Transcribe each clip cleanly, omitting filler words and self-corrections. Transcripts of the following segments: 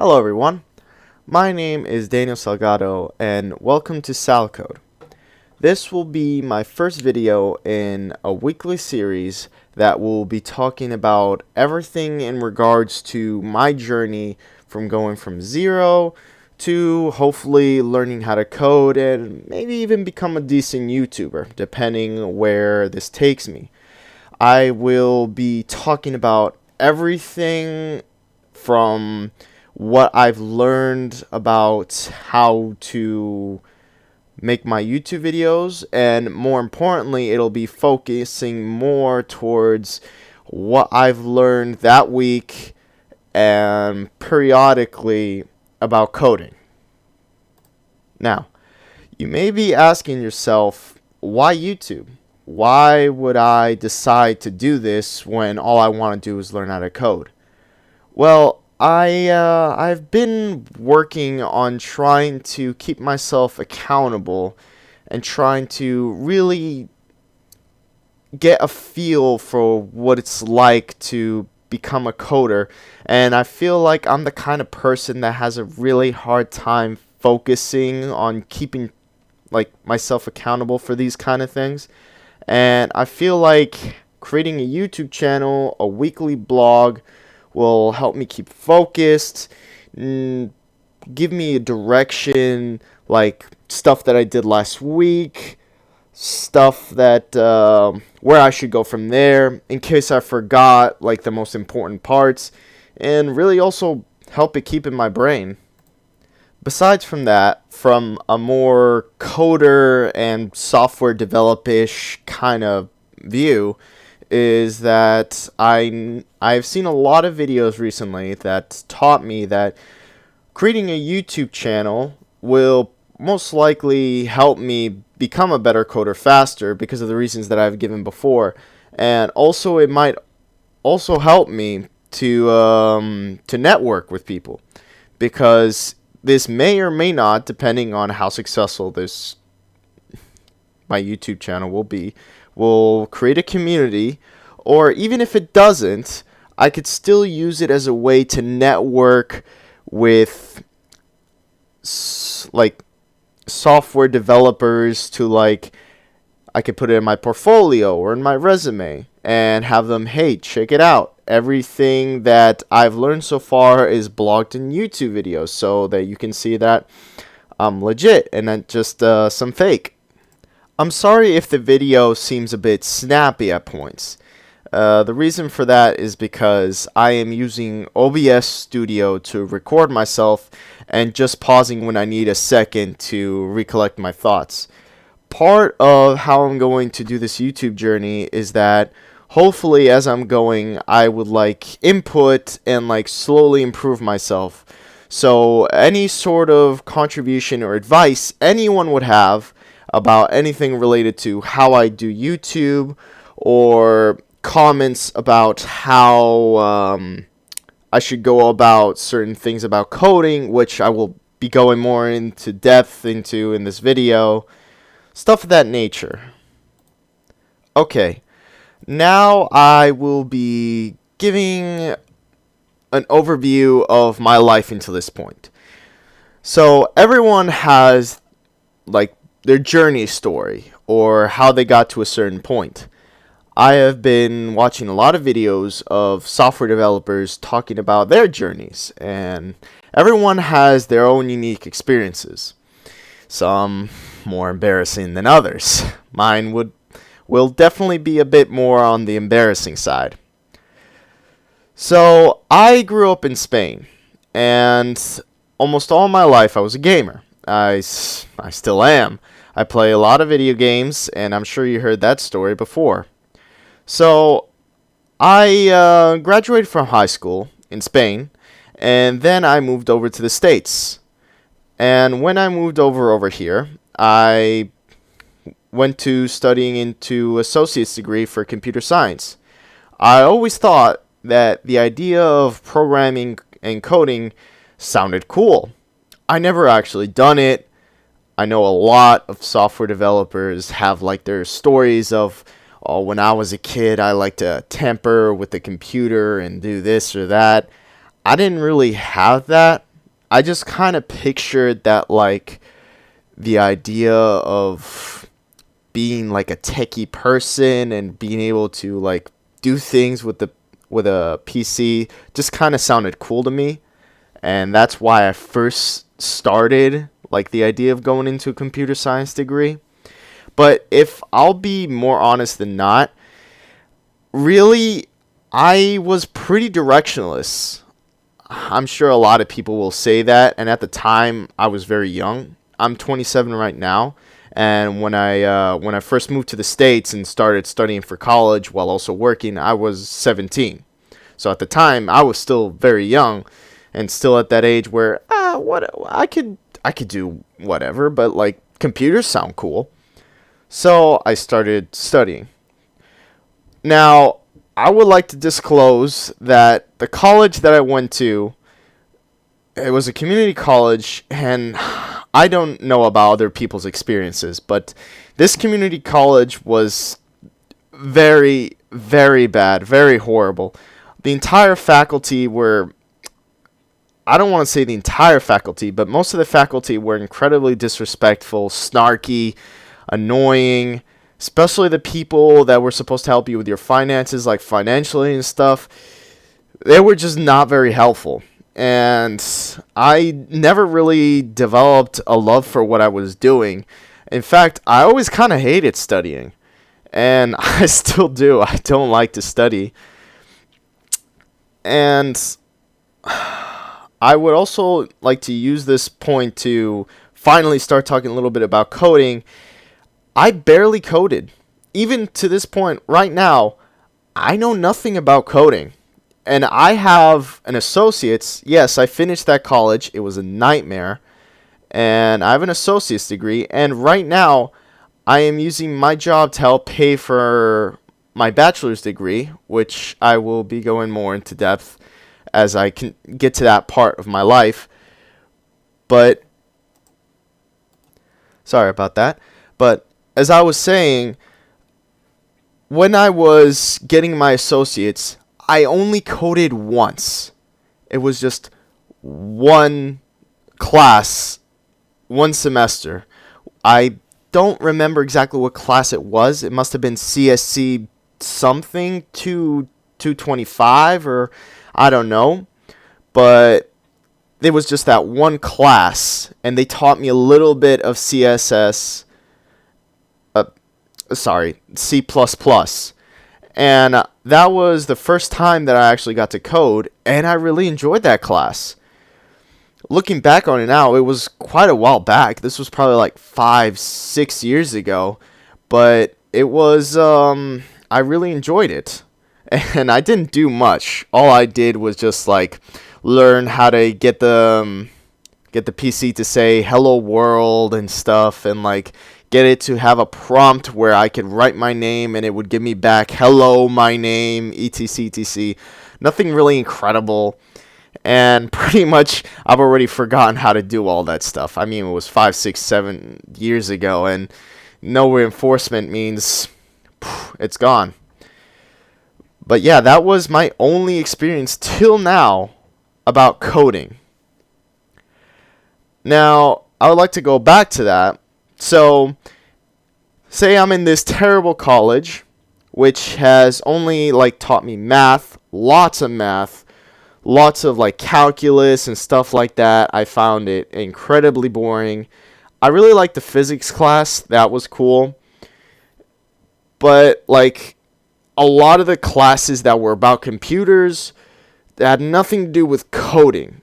Hello everyone, my name is Daniel Salgado and welcome to SalCode. This will be my first video in a weekly series that will be talking about everything in regards to my journey from going from zero to hopefully learning how to code and maybe even become a decent YouTuber, depending where this takes me. I will be talking about everything from what I've learned about how to make my YouTube videos, and more importantly, it'll be focusing more towards what I've learned that week and periodically about coding. Now, you may be asking yourself, why YouTube? Why would I decide to do this when all I want to do is learn how to code? Well, I've been working on trying to keep myself accountable and trying to really get a feel for what it's like to become a coder, and I feel like I'm the kind of person that has a really hard time focusing on keeping myself accountable for these kind of things. And I feel like creating a YouTube channel, a weekly blog, will help me keep focused, give me a direction, like stuff that I did last week, stuff that where I should go from there in case I forgot like the most important parts, and really also help it keep in my brain. Besides from that, from a more coder and software develop-ish kind of view, is that I've seen a lot of videos recently that taught me that creating a YouTube channel will most likely help me become a better coder faster because of the reasons that I've given before, and also it might also help me to network with people, because this may or may not, depending on how successful my YouTube channel will create a community, or even if it doesn't, I could still use it as a way to network with software developers, to I could put it in my portfolio or in my resume and have them, hey, check it out. Everything that I've learned so far is blogged in YouTube videos, so that you can see that I'm legit and not just some fake. I'm sorry if the video seems a bit snappy at points. The reason for that is because I am using OBS Studio to record myself and just pausing when I need a second to recollect my thoughts. Part of how I'm going to do this YouTube journey is that hopefully as I'm going, I would input and slowly improve myself. So any sort of contribution or advice anyone would have about anything related to how I do YouTube, or comments about how I should go about certain things about coding, which I will be going more into depth into in this video, stuff of that nature. Okay, now I will be giving an overview of my life until this point. So everyone has their journey story, or how they got to a certain point. I have been watching a lot of videos of software developers talking about their journeys, and everyone has their own unique experiences. Some more embarrassing than others. Mine will definitely be a bit more on the embarrassing side. So I grew up in Spain, and almost all my life I was a gamer. I still am. I play a lot of video games, and I'm sure you heard that story before. So I graduated from high school in Spain, and then I moved over to the States. And when I moved over here, I went to studying into associate's degree for computer science. I always thought that the idea of programming and coding sounded cool. I never actually done it. I know a lot of software developers have their stories of, oh, when I was a kid, I liked to tamper with the computer and do this or that. I didn't really have that. I just kind of pictured that, like, the idea of being like a techie person and being able to like do things with a PC just kind of sounded cool to me, and that's why I first started like the idea of going into a computer science degree. But if I'll be more honest than not, really, I was pretty directionless. I'm sure a lot of people will say that, and at the time I was very young. I'm 27 right now, and when I first moved to the States and started studying for college while also working, I was 17. So at the time, I was still very young, and still at that age where what I could do whatever, but like computers sound cool. So I started studying. Now, I would like to disclose that the college that I went to, it was a community college, and I don't know about other people's experiences, but this community college was very, very bad, very horrible. The entire faculty were, I don't want to say the entire faculty, but most of the faculty were incredibly disrespectful, snarky, annoying, especially the people that were supposed to help you with your finances, like financially and stuff. They were just not very helpful. And I never really developed a love for what I was doing. In fact, I always kind of hated studying. And I still do. I don't like to study. And I would also like to use this point to finally start talking a little bit about coding. I barely coded. Even to this point, right now, I know nothing about coding. And I have an associate's. Yes, I finished that college. It was a nightmare. And I have an associate's degree. And right now, I am using my job to help pay for my bachelor's degree, which I will be going more into depth as I can get to that part of my life. But, sorry about that. But, as I was saying, when I was getting my associates, I only coded once. It was just one class, one semester. I don't remember exactly what class it was. It must have been CSC something, 225, or I don't know. But it was just that one class, and they taught me a little bit of CSS. C++. And that was the first time that I actually got to code, and I really enjoyed that class. Looking back on it now, it was quite a while back. This was probably like 5-6 years ago, but it was, I really enjoyed it. And I didn't do much. All I did was just like learn how to get the PC to say hello world and stuff, and like get it to have a prompt where I could write my name and it would give me back hello my name, etc, etc. Nothing really incredible, and pretty much I've already forgotten how to do all that stuff. I mean, it was 5, 6, 7 years ago, and no reinforcement means it's gone. But yeah, that was my only experience till now about coding. Now, I would like to go back to that. So, say I'm in this terrible college, which has only like taught me math, lots of like calculus and stuff like that. I found it incredibly boring. I really liked the physics class. That was cool. But like a lot of the classes that were about computers that had nothing to do with coding.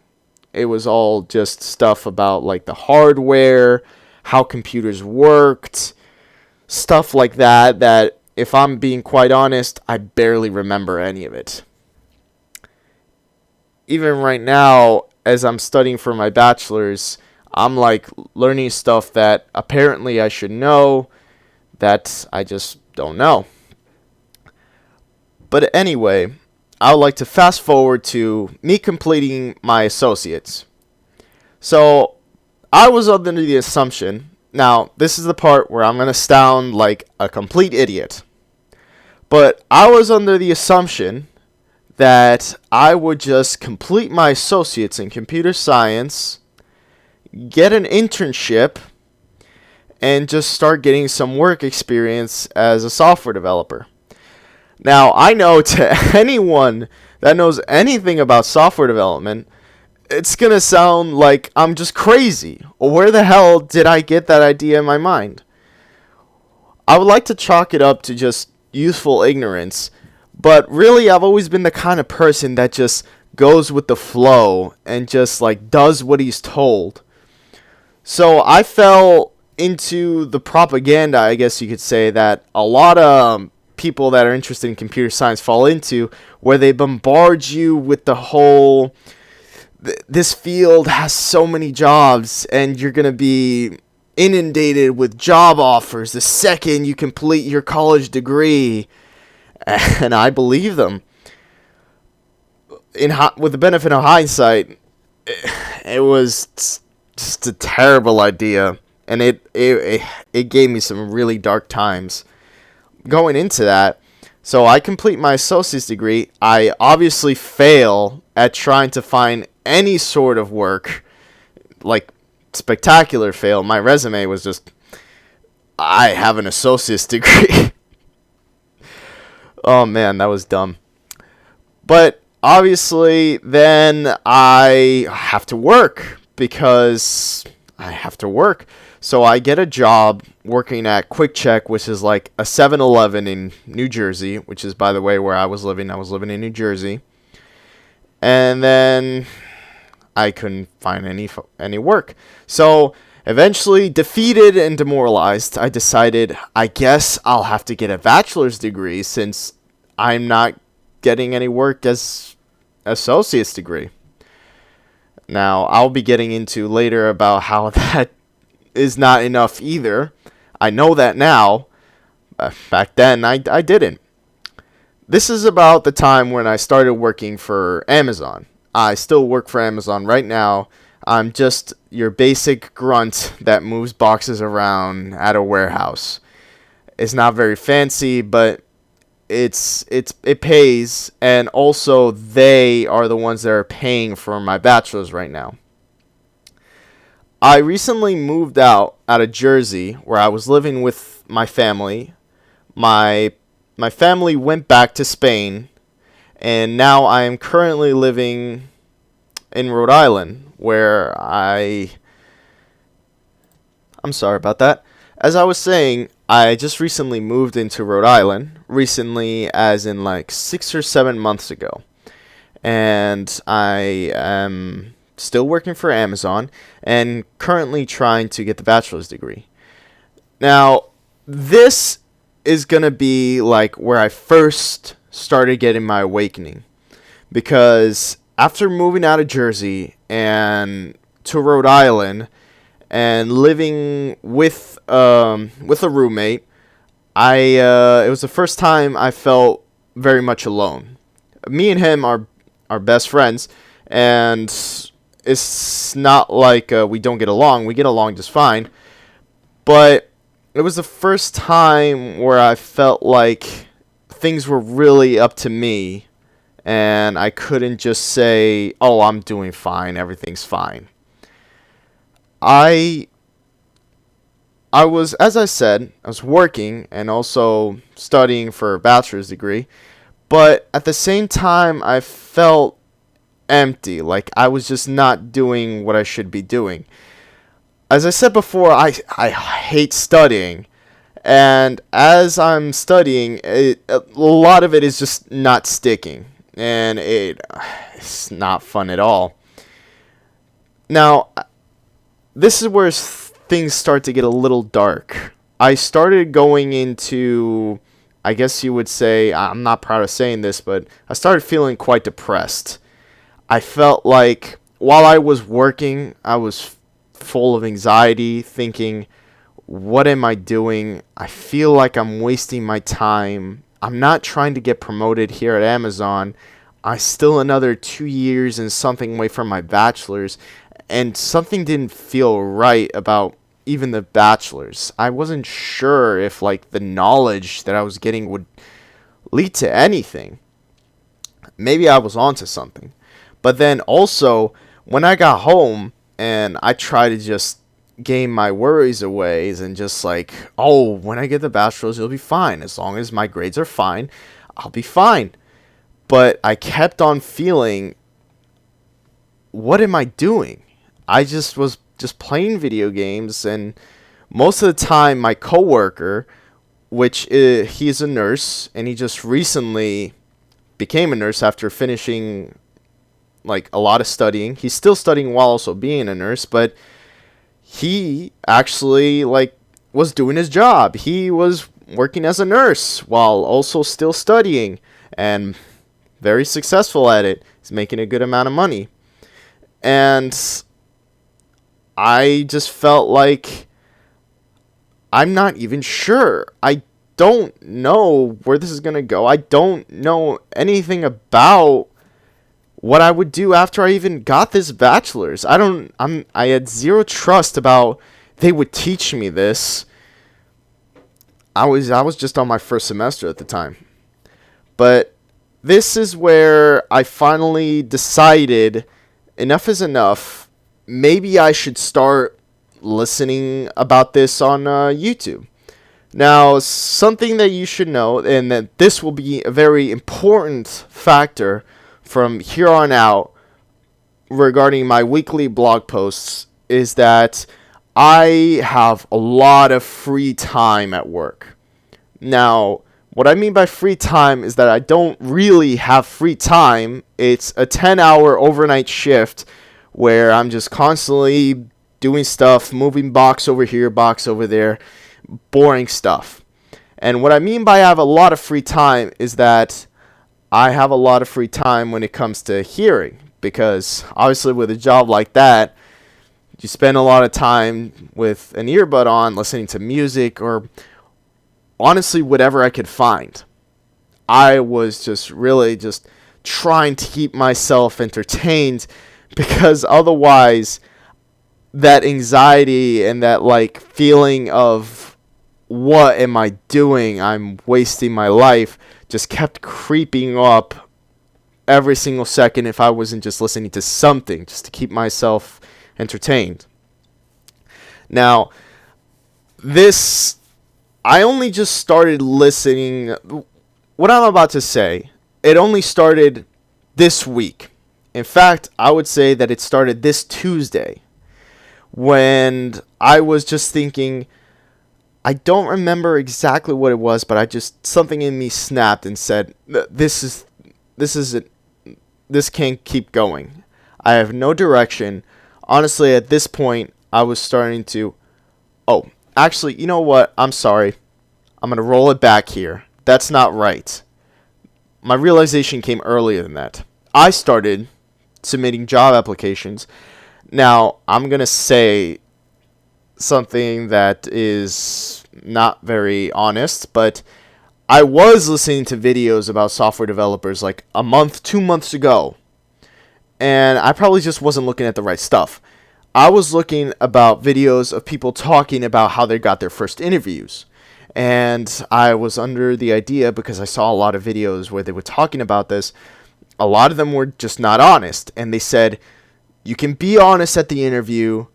It was all just stuff about like the hardware, how computers worked, stuff like that, that if I'm being quite honest, I barely remember any of it. Even right now, as I'm studying for my bachelor's, I'm like learning stuff that apparently I should know that I just don't know. But anyway, I would like to fast forward to me completing my associates. So, I was under the assumption, now this is the part where I'm going to sound like a complete idiot, but I was under the assumption that I would just complete my associates in computer science, get an internship, and just start getting some work experience as a software developer. Now, I know to anyone that knows anything about software development, it's going to sound like I'm just crazy. Or where the hell did I get that idea in my mind? I would like to chalk it up to just youthful ignorance, but really I've always been the kind of person that just goes with the flow and just like does what he's told. So I fell into the propaganda, I guess you could say, that a lot of people that are interested in computer science fall into, where they bombard you with the whole this field has so many jobs and you're going to be inundated with job offers the second you complete your college degree. And I believe them. With the benefit of hindsight, it was just a terrible idea, and it gave me some really dark times going into that. So I complete my associate's degree. I obviously fail at trying to find any sort of work, like spectacular fail. My resume was just, I have an associate's degree. Oh man, that was dumb. But obviously then I have to work because I have to work. So I get a job working at Quick Check, which is like a 7-Eleven in New Jersey, which is, by the way, where I was living. I was living in New Jersey. And then I couldn't find any work. So eventually, defeated and demoralized, I decided, I guess I'll have to get a bachelor's degree since I'm not getting any work as associate's degree. Now, I'll be getting into later about how that is not enough either. I know that now. Back then, I didn't. This is about the time when I started working for Amazon. I still work for Amazon right now. I'm just your basic grunt that moves boxes around at a warehouse. It's not very fancy, but it pays, and also they are the ones that are paying for my bachelor's right now. I recently moved out of Jersey, where I was living with my family. My family went back to Spain, and now I am currently living in Rhode Island, where I'm sorry about that. As I was saying, I just recently moved into Rhode Island. Recently, as in like 6 or 7 months ago. And I am still working for Amazon and currently trying to get the bachelor's degree. Now, this is going to be like where I first started getting my awakening. Because after moving out of Jersey and to Rhode Island and living with a roommate, it was the first time I felt very much alone. Me and him are best friends, and it's not like we don't get along. We get along just fine. But it was the first time where I felt like things were really up to me, and I couldn't just say, oh, I'm doing fine, everything's fine. I was, as I said, I was working and also studying for a bachelor's degree, but at the same time, I felt empty, like I was just not doing what I should be doing. As I said before, I hate studying, and as I'm studying, a lot of it is just not sticking, and it's not fun at all. Now, this is where things start to get a little dark. I started going into, I guess you would say, I'm not proud of saying this, but I started feeling quite depressed. I felt like while I was working, I was full of anxiety, thinking, what am I doing? I feel like I'm wasting my time. I'm not trying to get promoted here at Amazon. I'm still another 2 years and something away from my bachelor's, and something didn't feel right about even the bachelor's. I wasn't sure if like the knowledge that I was getting would lead to anything. maybe I was onto something. But then also, when I got home and I tried to just game my worries away and just like, oh, when I get the bachelor's, it'll be fine. As long as my grades are fine, I'll be fine. But I kept on feeling, what am I doing? I just was just playing video games, and most of the time my coworker, which he's a nurse, and he just recently became a nurse after finishing like a lot of studying. He's still studying while also being a nurse, but he actually like was doing his job. He was working as a nurse while also still studying, and very successful at it. He's making a good amount of money. And I just felt like I'm not even sure. I don't know where this is going to go. I don't know anything about what I would do after I even got this bachelor's. I had zero trust about they would teach me this. I was just on my first semester at the time. But this is where I finally decided enough is enough. Maybe I should start listening about this on YouTube. Now, something that you should know, and that this will be a very important factor from here on out regarding my weekly blog posts, is that I have a lot of free time at work. Now, what I mean by free time is that I don't really have free time. It's a 10-hour overnight shift where I'm just constantly doing stuff, moving box over here, box over there, boring stuff. And what I mean by I have a lot of free time is that I have a lot of free time when it comes to hearing, because obviously with a job like that, you spend a lot of time with an earbud on, listening to music, or honestly whatever I could find. I was just really just trying to keep myself entertained, because otherwise that anxiety and that like feeling of what am I doing, I'm wasting my life, just kept creeping up every single second if I wasn't just listening to something just to keep myself entertained. Now, I only just started listening. What I'm about to say, it only started this week. In fact, I would say that it started this Tuesday, when I was just thinking, I don't remember exactly what it was, but something in me snapped and said, this can't keep going. I have no direction. Honestly, at this point, I was starting to, actually, you know what? I'm sorry. I'm going to roll it back here. That's not right. My realization came earlier than that. I started submitting job applications. Now, I'm going to say something that is not very honest, but I was listening to videos about software developers like a month, 2 months ago, and I probably just wasn't looking at the right stuff. I was looking about videos of people talking about how they got their first interviews. And I was under the idea, because I saw a lot of videos where they were talking about this, a lot of them were just not honest. And they said, you can be honest at the interview,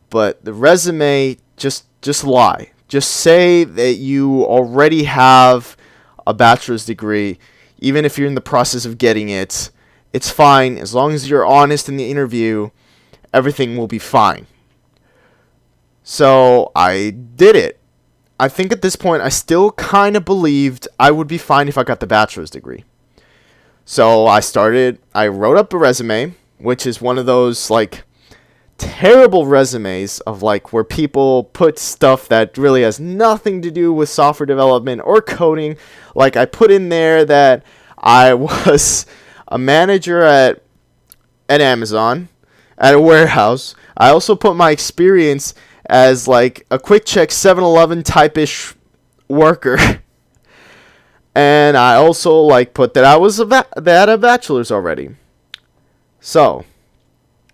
but the resume, just lie. Just say that you already have a bachelor's degree, even if you're in the process of getting it. It's fine. As long as you're honest in the interview, everything will be fine. So I did it. I think at this point I still kind of believed I would be fine if I got the bachelor's degree. So I wrote up a resume, which is one of those like terrible resumes of like where people put stuff that really has nothing to do with software development or coding. Like I put in there that I was a manager at Amazon, at a warehouse. I also put my experience as like a quick check 7-Eleven type-ish worker. And I also like put that I was that had a bachelor's already. So,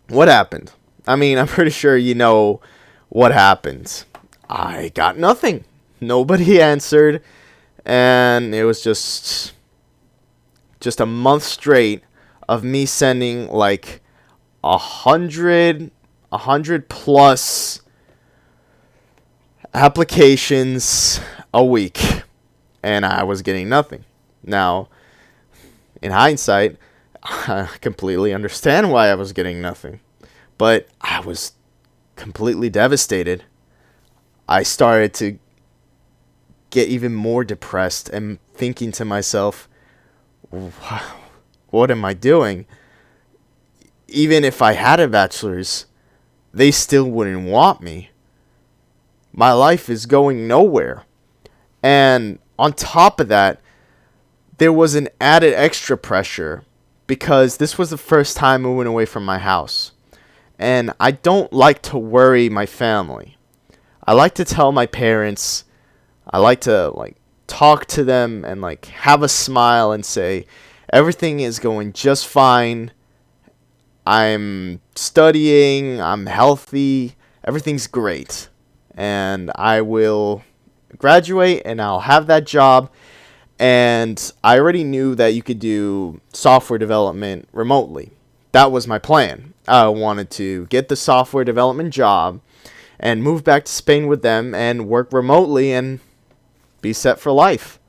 what happened? I mean, I'm pretty sure you know what happened. I got nothing. Nobody answered, and it was just just a month straight of me sending like 100 plus applications a week, and I was getting nothing. Now, in hindsight, I completely understand why I was getting nothing, but I was completely devastated. I started to get even more depressed and thinking to myself, wow, what am I doing? Even if I had a bachelor's, they still wouldn't want me. My life is going nowhere. And on top of that, there was an added extra pressure because this was the first time moving away from my house. And I don't like to worry my family. I like to tell my parents, I like to talk to them and have a smile and say, everything is going just fine. I'm studying, I'm healthy, everything's great. And I will graduate and I'll have that job. And I already knew that you could do software development remotely. That was my plan. I wanted to get the software development job and move back to Spain with them and work remotely and be set for life.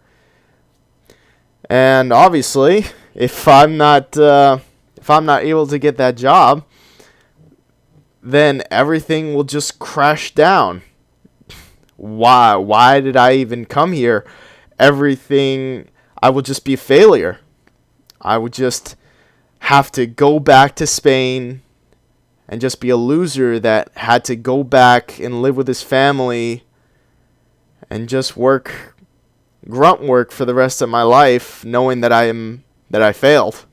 And obviously, if I'm not able to get that job, then everything will just crash down. Why did I even come here? I would just be a failure. I would just have to go back to Spain and just be a loser that had to go back and live with his family and just work grunt work for the rest of my life, knowing that I failed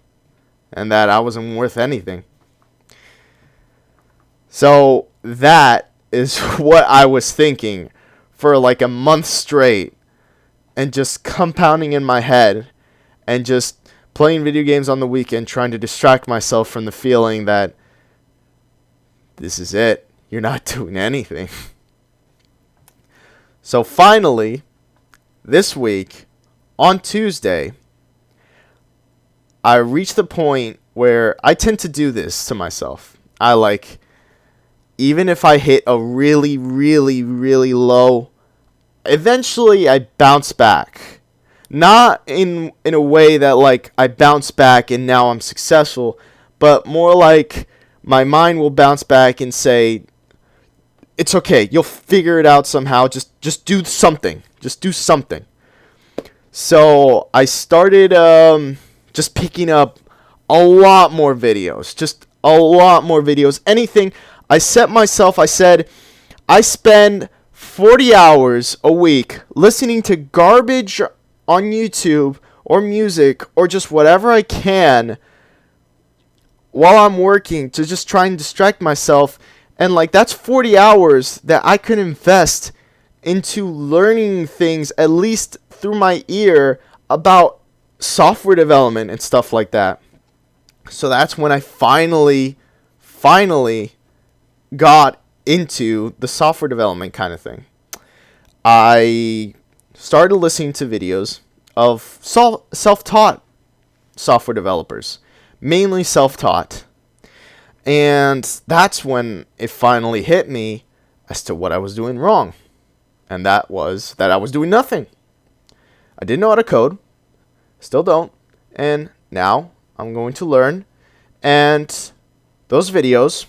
and that I wasn't worth anything. So that is what I was thinking for a month straight, and just compounding in my head and just playing video games on the weekend, trying to distract myself from the feeling that this is it. You're not doing anything. So finally, this week, on Tuesday, I reached the point where I tend to do this to myself. Even if I hit a really, really, really low, eventually I bounce back. Not in a way that I bounce back and now I'm successful, but more like my mind will bounce back and say, it's okay, you'll figure it out somehow, just do something. Just do something. So I started just picking up a lot more videos. Just a lot more videos. Anything. I said, I spend 40 hours a week listening to garbage on YouTube or music or just whatever I can while I'm working to just try and distract myself. And that's 40 hours that I could invest into learning things, at least through my ear, about software development and stuff like that. So that's when I finally got into the software development kind of thing. I started listening to videos of self-taught software developers, mainly self-taught. And that's when it finally hit me as to what I was doing wrong. And that was that I was doing nothing. I didn't know how to code. Still don't. And now I'm going to learn. And those videos,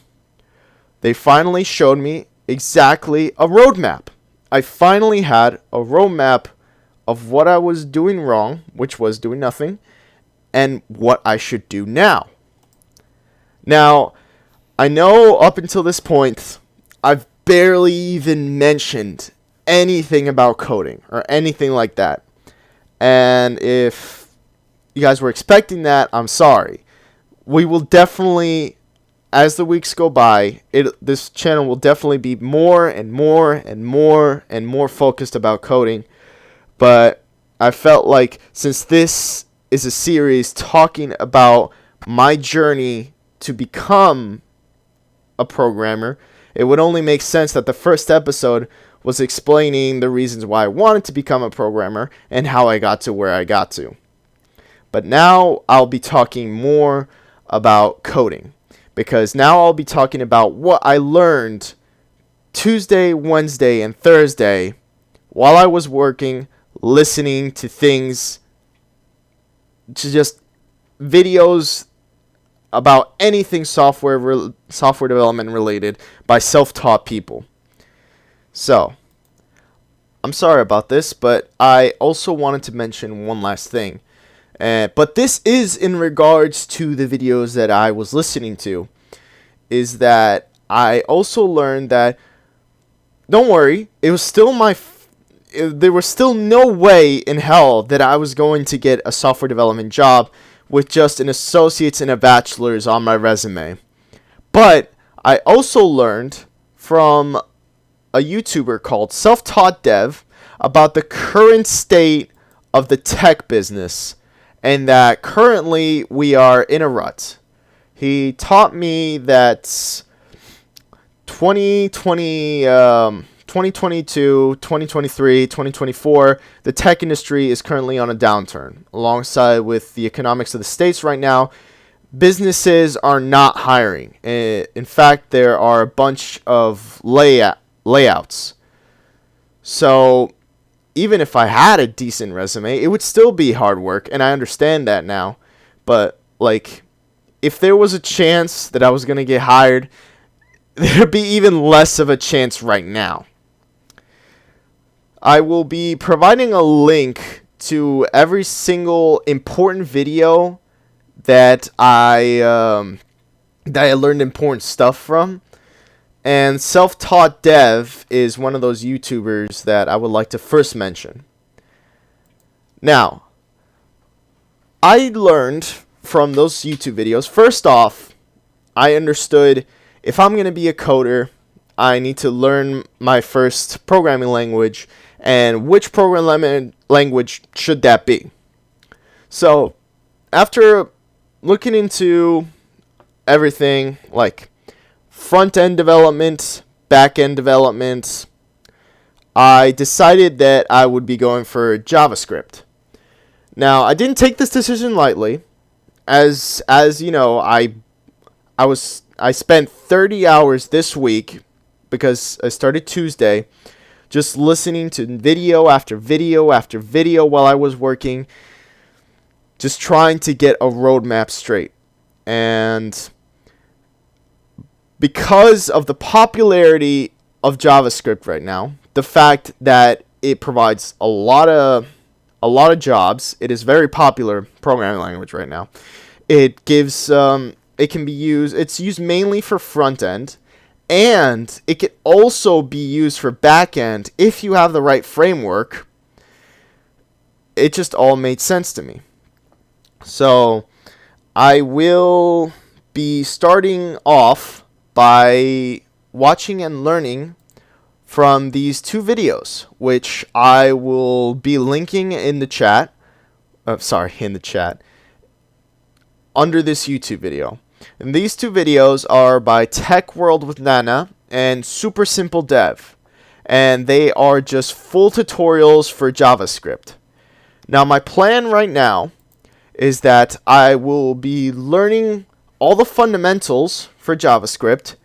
they finally showed me exactly a roadmap. I finally had a roadmap of what I was doing wrong, which was doing nothing, and what I should do now. Now, I know up until this point, I've barely even mentioned anything about coding or anything like that. And if you guys were expecting that, I'm sorry. We will definitely, as the weeks go by, this channel will definitely be more and more and more and more focused about coding. But I felt like since this is a series talking about my journey to become a programmer, it would only make sense that the first episode was explaining the reasons why I wanted to become a programmer and how I got to where I got to. But now I'll be talking more about coding, because now I'll be talking about what I learned Tuesday, Wednesday, and Thursday while I was working, listening to things, to just videos about anything software development related by self-taught people. So, I'm sorry about this, but I also wanted to mention one last thing. But this is in regards to the videos that I was listening to, is that I also learned that, don't worry, it was still there was still no way in hell that I was going to get a software development job with just an associate's and a bachelor's on my resume. But I also learned from a YouTuber called Self-Taught Dev about the current state of the tech business, and that currently we are in a rut. He taught me that 2022, 2023, 2024, the tech industry is currently on a downturn. Alongside with the economics of the States right now, businesses are not hiring. In fact, there are a bunch of layouts. So even if I had a decent resume, it would still be hard work, and I understand that now. But like, if there was a chance that I was going to get hired, there'd be even less of a chance right now. I will be providing a link to every single important video that I learned important stuff from. And Self-Taught Dev is one of those YouTubers that I would like to first mention. Now, I learned from those YouTube videos, first off, I understood if I'm going to be a coder, I need to learn my first programming language, and which programming language should that be. So, after looking into everything like front-end development, back-end development, I decided that I would be going for JavaScript. Now, I didn't take this decision lightly, as you know, I spent 30 hours this week, because I started Tuesday, just listening to video after video after video while I was working, just trying to get a roadmap straight. And because of the popularity of JavaScript right now, the fact that it provides a lot of jobs, it is very popular programming language right now. It gives it can be used, it's used mainly for front end, and it can also be used for back end if you have the right framework. It just all made sense to me. So I will be starting off by watching and learning from these two videos, which I will be linking in the chat. Under this YouTube video. And these two videos are by Tech World with Nana and Super Simple Dev. And they are just full tutorials for JavaScript. Now, my plan right now is that I will be learning all the fundamentals for JavaScript.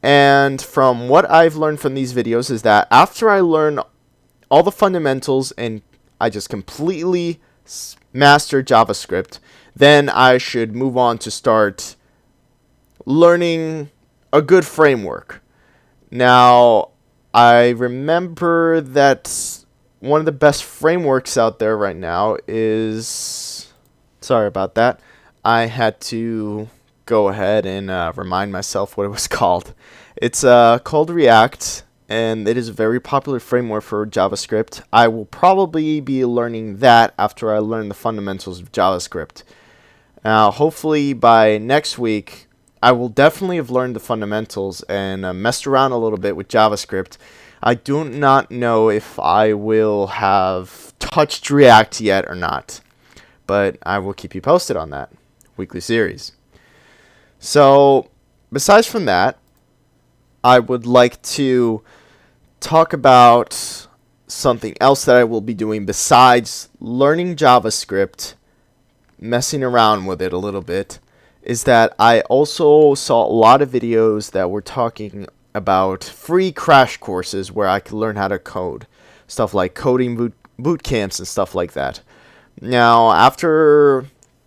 And from what I've learned from these videos is that after I learn all the fundamentals and I just completely master JavaScript, then I should move on to start learning a good framework. Now, I remember that one of the best frameworks out there right now is... Sorry about that. I had to go ahead and remind myself what it was called. It's called React, and it is a very popular framework for JavaScript. I will probably be learning that after I learn the fundamentals of JavaScript. Now, hopefully by next week, I will definitely have learned the fundamentals and messed around a little bit with JavaScript. I do not know if I will have touched React yet or not, but I will keep you posted on that weekly series. So, besides from that, I would like to talk about something else that I will be doing besides learning JavaScript messing around with it a little bit is that I also saw a lot of videos that were talking about free crash courses where I could learn how to code. Stuff like coding boot camps and stuff like that. Now, after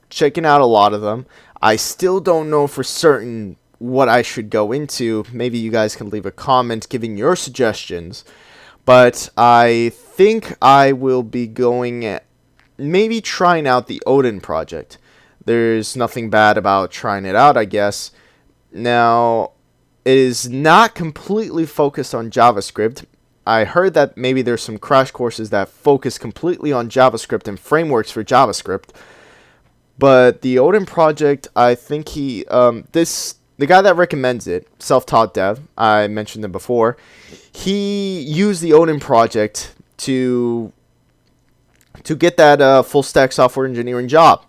checking out a lot of them, I still don't know for certain what I should go into. Maybe you guys can leave a comment giving your suggestions. But I think I will be going, maybe trying out the Odin Project. There's nothing bad about trying it out, I guess. Now, it is not completely focused on JavaScript. I heard that maybe there's some crash courses that focus completely on JavaScript and frameworks for JavaScript. But the Odin Project, I think the guy that recommends it, self-taught dev, I mentioned him before, he used the Odin Project to get that full stack software engineering job.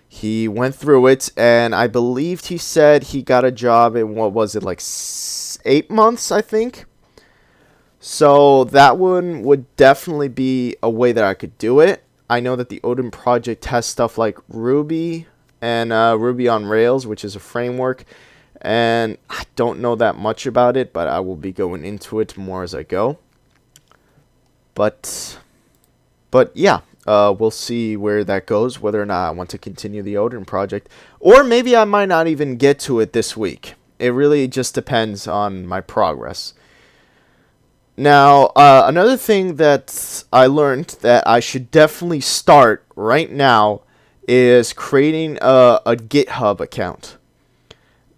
He went through it, and I believed he said he got a job in, what was it, like 8 months, I think? So that one would definitely be a way that I could do it. I know that the Odin Project has stuff like Ruby and Ruby on Rails, which is a framework. And I don't know that much about it, but I will be going into it more as I go. But yeah. We'll see where that goes, whether or not I want to continue the Odin Project. Or maybe I might not even get to it this week. It really just depends on my progress. Now, another thing that I learned that I should definitely start right now is creating a GitHub account.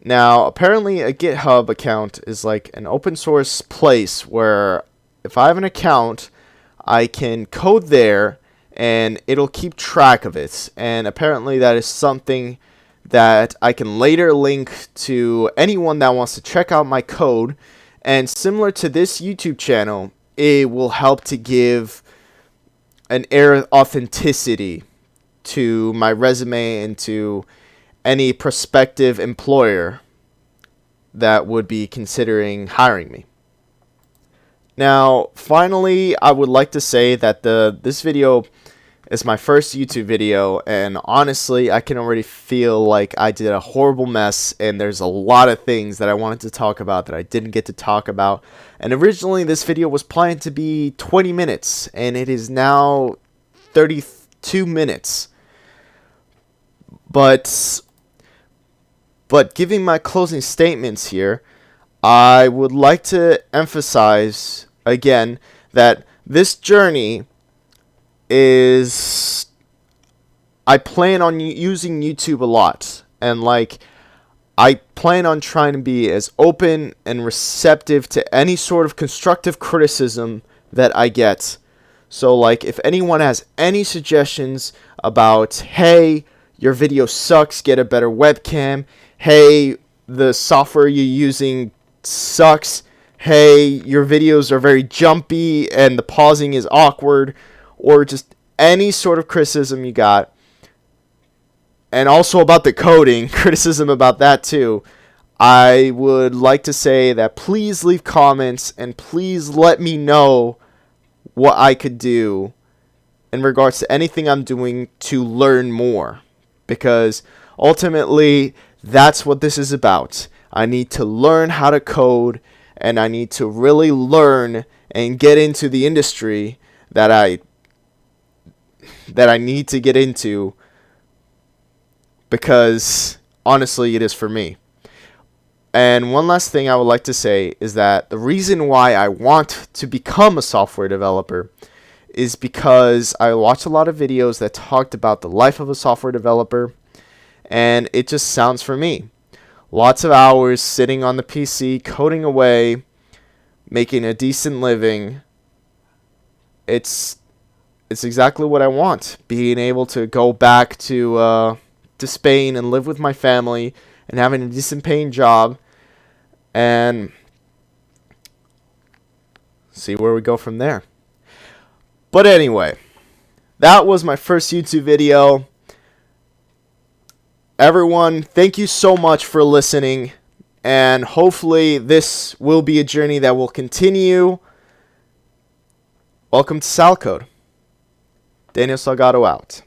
Now, apparently a GitHub account is like an open source place where if I have an account, I can code there and it'll keep track of it. And apparently that is something that I can later link to anyone that wants to check out my code. And similar to this YouTube channel, it will help to give an air of authenticity to my resume and to any prospective employer that would be considering hiring me. Now, finally, I would like to say that this video is my first YouTube video, and honestly, I can already feel like I did a horrible mess, and there's a lot of things that I wanted to talk about that I didn't get to talk about. And originally, this video was planned to be 20 minutes, and it is now 32 minutes. But giving my closing statements here, I would like to emphasize again that this journey is, I plan on using YouTube a lot, and like I plan on trying to be as open and receptive to any sort of constructive criticism that I get. So like if anyone has any suggestions about, hey, your video sucks, get a better webcam, hey, the software you're using sucks, hey, your videos are very jumpy and the pausing is awkward, or just any sort of criticism you got, and also about the coding, criticism about that too, I would like to say that please leave comments and please let me know what I could do in regards to anything I'm doing to learn more, because ultimately that's what this is about. I need to learn how to code, and I need to really learn and get into the industry that I need to get into, because honestly it is for me. And one last thing I would like to say is that the reason why I want to become a software developer is because I watched a lot of videos that talked about the life of a software developer, and it just sounds for me. Lots of hours sitting on the PC, coding away, making a decent living. It's exactly what I want. Being able to go back to Spain and live with my family and having a decent paying job and see where we go from there. But anyway, that was my first YouTube video. Everyone, thank you so much for listening, and hopefully this will be a journey that will continue. Welcome to Salcode. Daniel Salgado out.